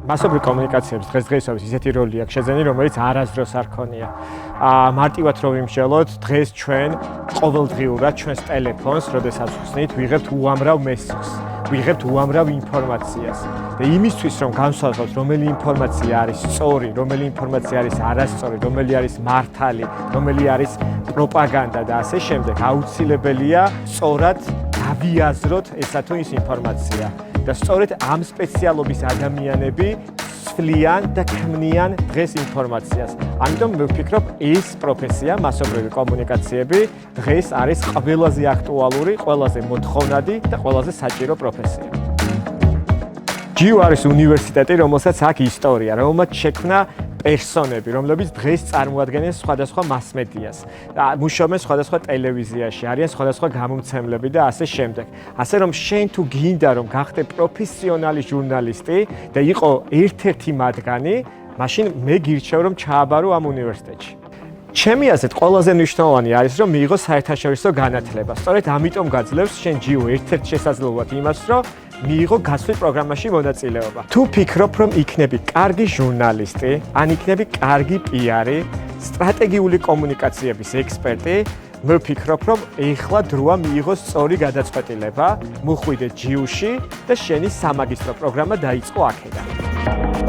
მასობრივ კომუნიკაციებს დღესდღეობით ისეთი როლი აქვს შეძენი, რომელიც არასდროს არ ქონია. მარტივად რომ ვიმსჯელოთ, დღეს ჩვენ ყოველდღიურად ჩვენს ტელეფონს, როდესაც ვხსნით, ვიღებთ უამრავ მესიჯს, ვიღებთ უამრავ ინფორმაციას. და იმისთვის, რომ განსხვავოთ, რომელი ინფორმაცია არის სწორი, რომელი ინფორმაცია არის არასწორი, რომელი არის მართალი, რომელი არის პროპაგანდა და ასე შემდეგ, აუცილებელია სწორად დავიაზროთ ესა თუ ის ინფორმაცია. და სწორედ ამ სპეციალობის ადამიანები ცვლიან და ქმნიან დღეს ინფორმაციას. ამიტომ მე ვფიქრობ, ეს პროფესია, მასობრივი კომუნიკაციები, დღეს არის ყველაზე აქტუალური, ყველაზე მოთხოვნადი და ყველაზე საჭირო პროფესია. GU არის უნივერსიტეტი, რომელსაც აქვს ისტორია, რომელმაც შექმნა პერსონები, რომლებიც დღეს წარმოადგენენ სხვადასხვა მასმედიას. მუშაობენ სხვადასხვა ტელევიზიაში, არიან სხვადასხვა გამომცემლები და ასე შემდეგ. ასე რომ შენ თუ გინდა რომ გახდე პროფესიონალი ჟურნალისტი და იყო ერთ-ერთი მათგანი, მაშინ მე გირჩევ რომ ჩააბარო ამ უნივერსიტეტში. ჩემი აზრით ყველაზე მნიშვნელოვანი არის რომ მიიღო საერთაშორისო განათლება. სწორედ ამიტომ გაძლევს შენ GU ერთ-ერთ შესაძლებლად იმას, რომ მიიღო გასვლით პროგრამაში მონაწილეობა. თუ ფიქრობ, რომ იქნები კარგი ჟურნალისტი, ან იქნები კარგი PR-ი, სტრატეგიული კომუნიკაციების ექსპერტი, მე ვფიქრობ, რომ ეხლა დროა მიიღოს სწორი გადაწყვეტილება, მოხვიდე GU-ში და შენი სამაგისტრო პროგრამა დაიწყო აქედან.